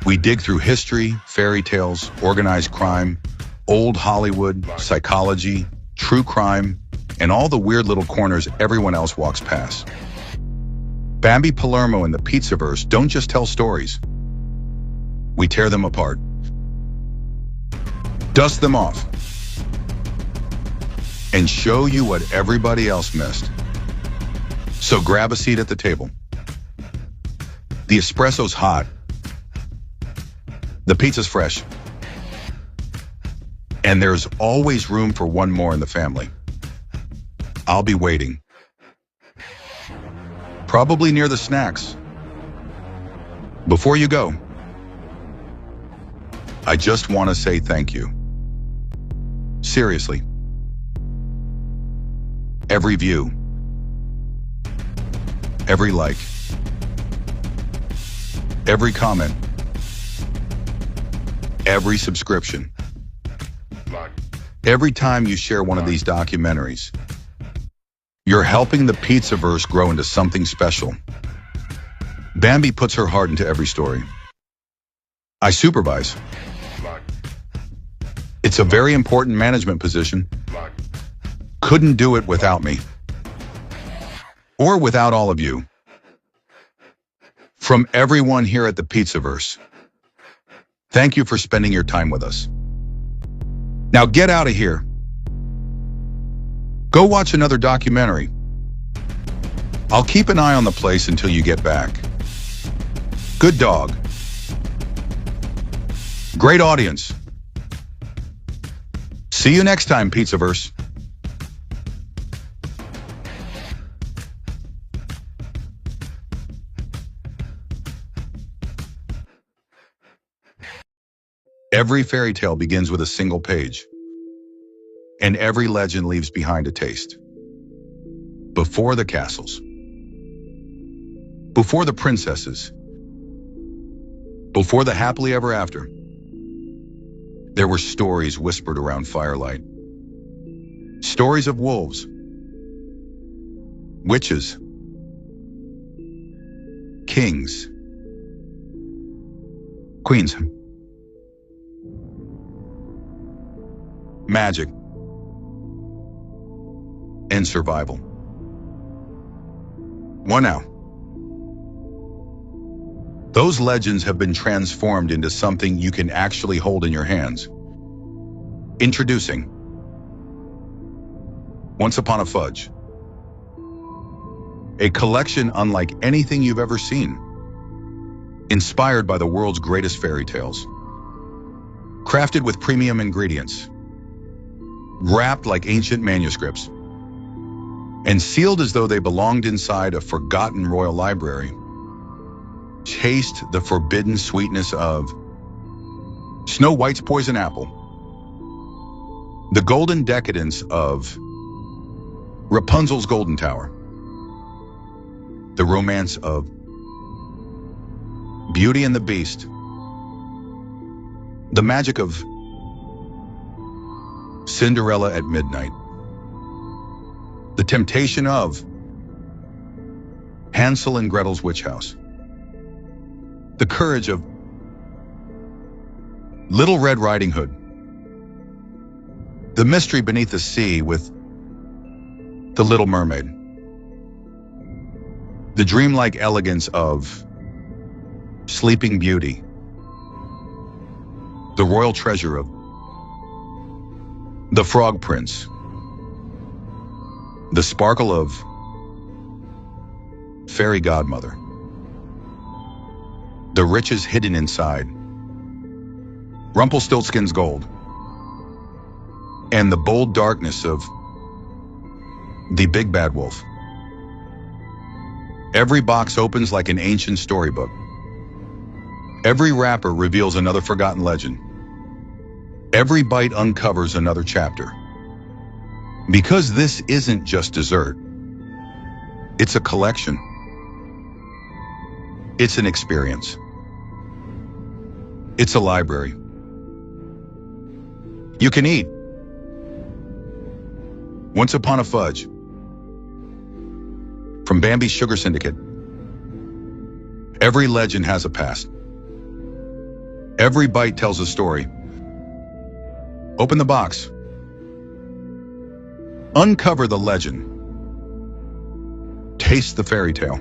We dig through history, fairy tales, organized crime, old Hollywood, psychology, true crime, and all the weird little corners everyone else walks past. Bambi Palermo and the Pizzaverse don't just tell stories. We tear them apart. Dust them off. And show you what everybody else missed. So grab a seat at the table. The espresso's hot. The pizza's fresh. And there's always room for one more in the family. I'll be waiting. Probably near the snacks. Before you go, I just want to say thank you. Seriously. Every view, every like, every comment, every subscription, every time you share one of these documentaries, you're helping the Pizzaverse grow into something special. Bambi puts her heart into every story. I supervise. It's a very important management position. Couldn't do it without me. Or without all of you. From everyone here at the Pizzaverse, thank you for spending your time with us. Now get out of here. Go watch another documentary. I'll keep an eye on the place until you get back. Good dog. Great audience. See you next time, Pizzaverse. Every fairy tale begins with a single page, and every legend leaves behind a taste. Before the castles, before the princesses, before the happily ever after, there were stories whispered around firelight. Stories of wolves, witches, kings, queens, magic, and survival. What now? Those legends have been transformed into something you can actually hold in your hands. Introducing Once Upon a Fudge, a collection unlike anything you've ever seen, inspired by the world's greatest fairy tales, crafted with premium ingredients, wrapped like ancient manuscripts, and sealed as though they belonged inside a forgotten royal library, taste the forbidden sweetness of Snow White's poison apple, the golden decadence of Rapunzel's golden tower, the romance of Beauty and the Beast, the magic of Cinderella at midnight, the temptation of Hansel and Gretel's witch house, the courage of Little Red Riding Hood, the mystery beneath the sea with The Little Mermaid, the dreamlike elegance of Sleeping Beauty, the royal treasure of The Frog Prince, the sparkle of Fairy Godmother, the riches hidden inside Rumpelstiltskin's gold, and the bold darkness of The Big Bad Wolf. Every box opens like an ancient storybook. Every wrapper reveals another forgotten legend. Every bite uncovers another chapter. Because this isn't just dessert. It's a collection. It's an experience. It's a library. You can eat. Once Upon a Fudge. From Bambi's Sugar Syndicate. Every legend has a past. Every bite tells a story. Open the box. Uncover the legend. Taste the fairy tale.